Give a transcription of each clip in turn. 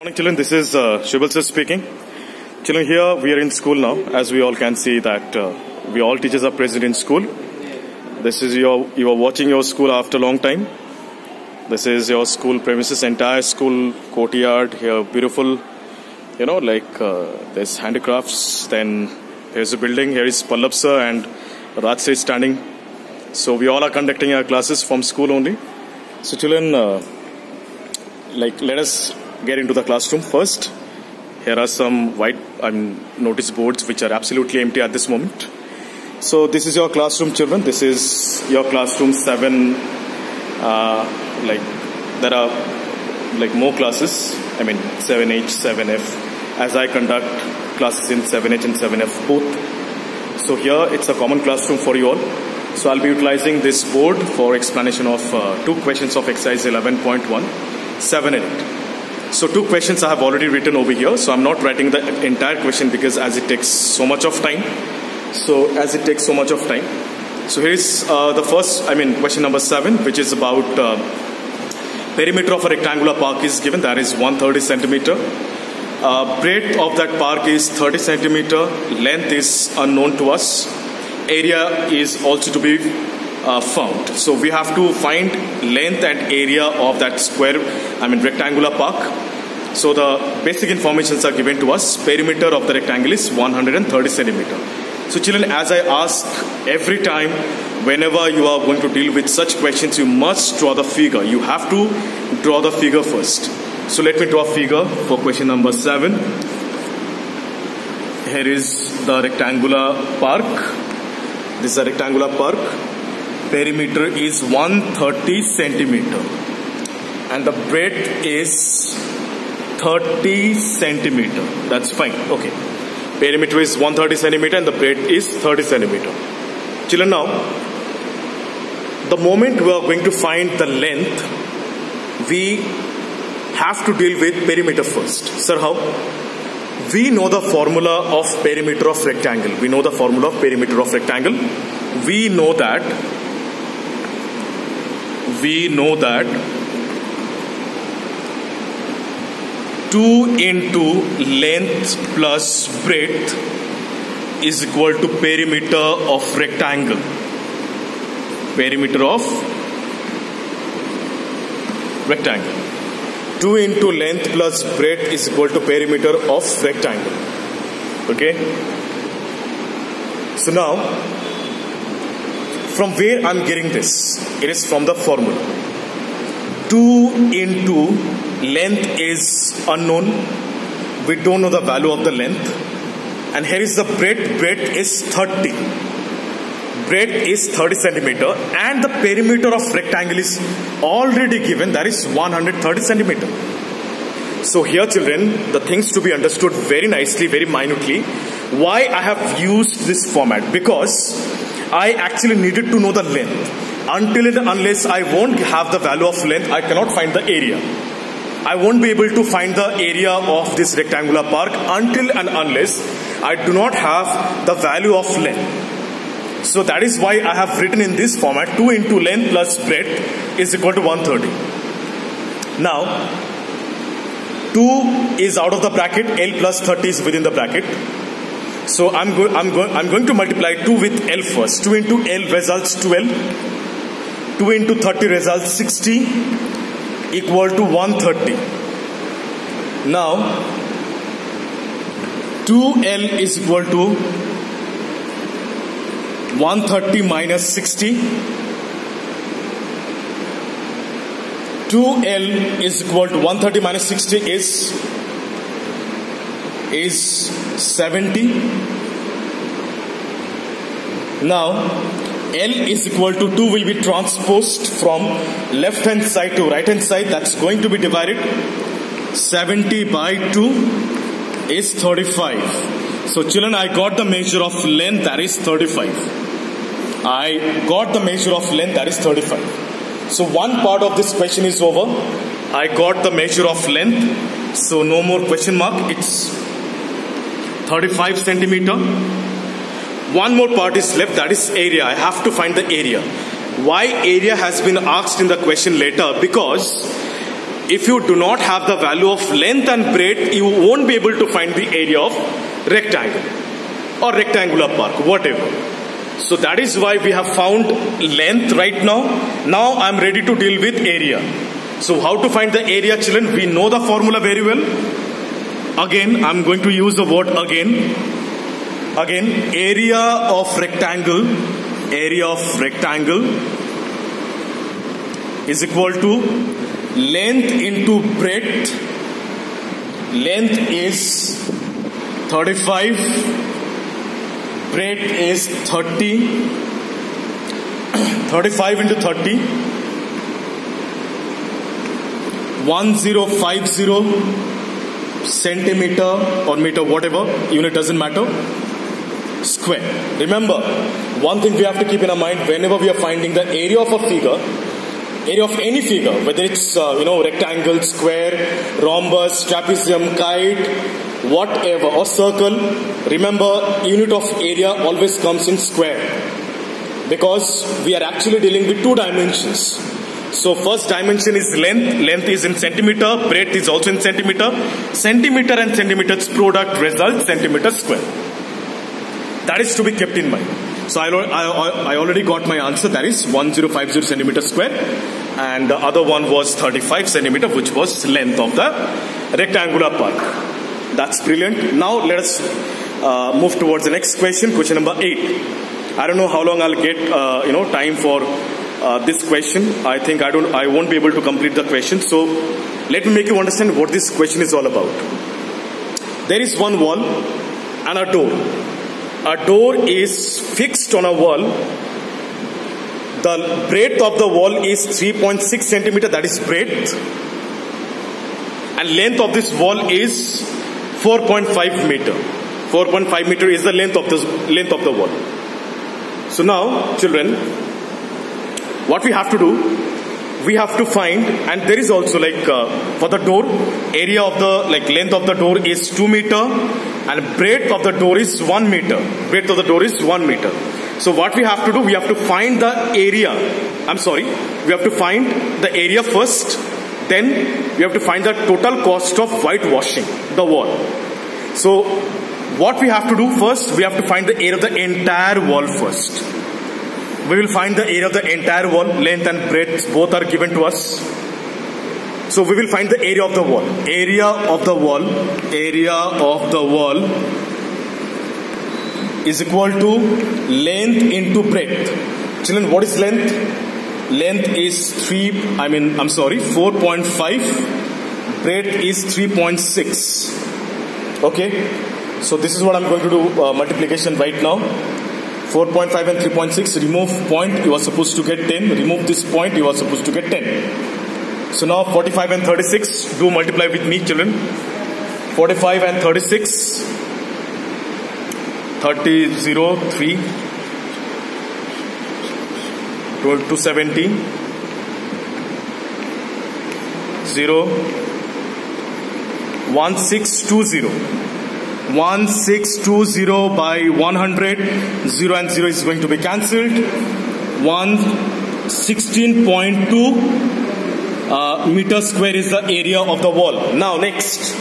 Morning children, this is Shubal sir speaking. Children, here we are in school now. As we all can see that we all teachers are present in school. This is you are watching your school after a long time. This is your school premises, entire school courtyard here, beautiful. There's handicrafts. Then here's a building. Here is Pallab sir and Raj sir is standing. So we all are conducting our classes from school only. So children, let us get into the classroom first. Here are some white notice boards which are absolutely empty at this moment. So this is your classroom, children. This is your classroom 7. There are more classes. 7H, 7F. As I conduct classes in 7H and 7F both. So here it's a common classroom for you all. So I'll be utilizing this board for explanation of 2 questions of exercise 11.1, 7 and 8. So 2 questions I have already written over here. So I'm not writing the entire question because as it takes so much of time. So here is the first, question number 7, which is about perimeter of a rectangular park is given. That is 130 centimeter. Breadth of that park is 30 centimeter. Length is unknown to us. Area is also to be found. So we have to find length and area of that rectangular park. So the basic informations are given to us. Perimeter of the rectangle is 130 centimeter. So children, as I ask every time, whenever you are going to deal with such questions, you must draw the figure. You have to draw the figure first. So let me draw a figure for question number 7. Here is the rectangular park. This is a rectangular park. Perimeter is 130 centimeter and the breadth is 30 centimeter. That's fine. Okay. Perimeter is 130 centimeter and the breadth is 30 centimeter. Children, now the moment we are going to find the length, we have to deal with perimeter first. Sir, how? We know the formula of perimeter of rectangle. We know that 2 into length plus breadth is equal to perimeter of rectangle. Perimeter of rectangle. 2 into length plus breadth is equal to perimeter of rectangle. Okay. So now, from where I'm getting this? It is from the formula. 2 into length is unknown. We don't know the value of the length. And here is the breadth. Breadth is 30. Breadth is 30 centimeter. And the perimeter of rectangle is already given. That is 130 centimeter. So here, children, the things to be understood very nicely, very minutely. Why I have used this format? Because I actually needed to know the length. Until and unless I won't have the value of length, I cannot find the area. I won't be able to find the area of this rectangular park until and unless I do not have the value of length. So that is why I have written in this format 2 into length plus breadth is equal to 130. Now 2 is out of the bracket, L plus 30 is within the bracket. So I'm going to multiply 2 with L first. 2 into L results 12. 2 into 30 results 60 equal to 130. Now 2L is equal to 130 minus 60. 2L is equal to 130 minus 60 is 70. Now L is equal to 2 will be transposed from left hand side to right hand side. That's going to be divided. 70 by 2 is 35. So children, I got the measure of length, that is 35. So one part of this question is over. I got the measure of length. So no more question mark. It's 35 centimeter. One more part is left, that is area. I have to find the area. Why area has been asked in the question later? Because if you do not have the value of length and breadth, you won't be able to find the area of rectangle or rectangular park, whatever. So that is why we have found length right now. Now I am ready to deal with area. So how to find the area, children? We know the formula very well. Again, I am going to use the word again. Again, area of rectangle is equal to length into breadth. Length is 35, breadth is 30. 35 into 30, 1050 centimeter or meter, whatever, unit doesn't matter, square. Remember, one thing we have to keep in our mind whenever we are finding the area of a figure, area of any figure, whether it's rectangle, square, rhombus, trapezium, kite, whatever, or circle, remember unit of area always comes in square, because we are actually dealing with two dimensions. So first dimension is length. Length is in centimeter, breadth is also in centimeter. Centimeter and centimeter's product results centimeter square. That is to be kept in mind. So I already got my answer, that is 1050 centimeter square, and the other one was 35 centimeter, which was length of the rectangular park. That's brilliant. Now let us move towards the next question, question number 8. I don't know how long I'll get time for this question. I think I won't be able to complete the question. So let me make you understand what this question is all about. There is one wall and a door. A door is fixed on a wall. The breadth of the wall is 3.6 centimeter, that is breadth. And length of this wall is 4.5 meter. 4.5 meter is the length of the wall. So now, children, what we have to do, we have to find, and there is also for the door, area of the length of the door is 2 meter and breadth of the door is 1 meter. Breadth of the door is 1 meter. So what we have to do, we have to find the area. We have to find the area first. Then we have to find the total cost of whitewashing the wall. So what we have to do first, we have to find the area of the entire wall first. We will find the area of the entire wall. Length and breadth both are given to us. So we will find the area of the wall. Area of the wall is equal to length into breadth. Children, what is length? Length is 4.5. Breadth is 3.6. Okay. So this is what I'm going to do multiplication right now. 4.5 and 3.6, remove point, you are supposed to get 10. Remove this point, you are supposed to get 10. So now 45 and 36, do multiply with me, children. 45 and 36, 30, 0, 3, 12 to 70, 0, 1620. 1620 by 100, 0 and 0 is going to be cancelled. 16.2 meter square is the area of the wall. Now next,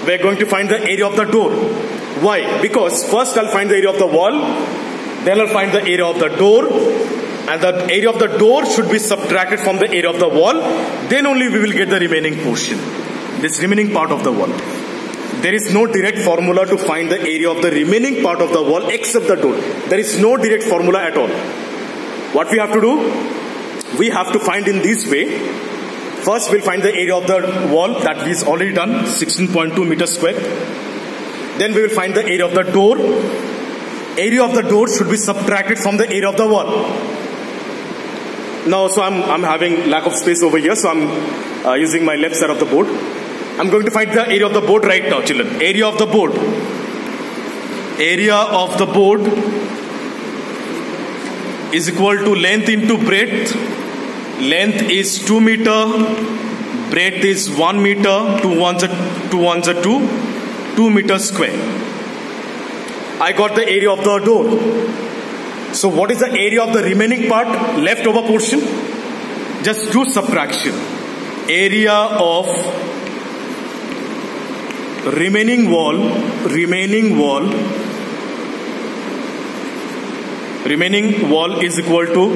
we are going to find the area of the door. Why? Because first I'll find the area of the wall, then I'll find the area of the door, and the area of the door should be subtracted from the area of the wall. Then only we will get the remaining portion, this remaining part of the wall. There is no direct formula to find the area of the remaining part of the wall except the door. There is no direct formula at all. What we have to do? We have to find in this way. First we'll find the area of the wall, that is already done, 16.2 meters square. Then we will find the area of the door. Area of the door should be subtracted from the area of the wall. Now, so I'm having lack of space over here, so I'm using my left side of the board. I'm going to find the area of the board right now, children. Area of the board. Area of the board is equal to length into breadth. Length is 2 meter. Breadth is 1 meter. 2 ones are 2. 2 meters square. I got the area of the door. So what is the area of the remaining part, leftover portion? Just do subtraction. area of remaining wall is equal to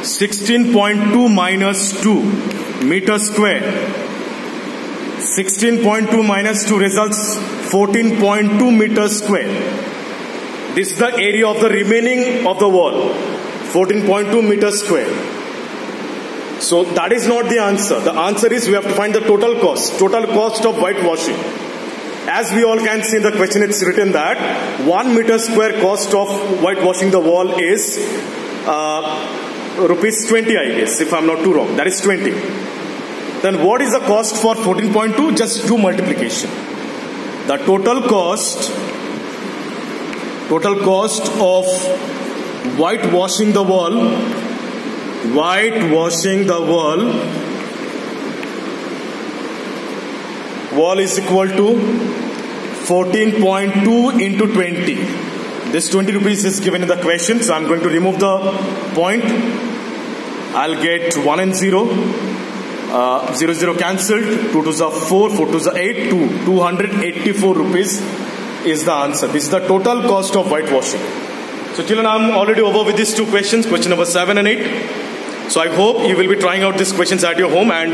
16.2 minus 2 meter square. 16.2 minus 2 results 14.2 meters square. This is the area of the remaining of the wall, 14.2 meters square. So that is not the answer. The answer is we have to find the total cost of whitewashing. As we all can see in the question, it's written that 1 meter square cost of whitewashing the wall is rupees 20, I guess, if I'm not too wrong. That is 20. Then what is the cost for 14.2? Just do multiplication. The total cost of whitewashing the wall is equal to 14.2 into 20. This 20 rupees is given in the question, so I'm going to remove the point. I'll get 1 and 0. 0, 0 cancelled. 2 to the 4, 4 to the 8, 284 rupees is the answer. This is the total cost of whitewashing. So children, I'm already over with these two questions, question number 7 and 8. So I hope you will be trying out these questions at your home, and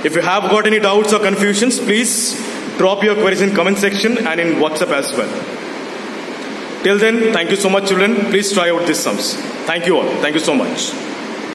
if you have got any doubts or confusions, please drop your queries in comment section and in WhatsApp as well. Till then, thank you so much children. Please try out these sums. Thank you all. Thank you so much.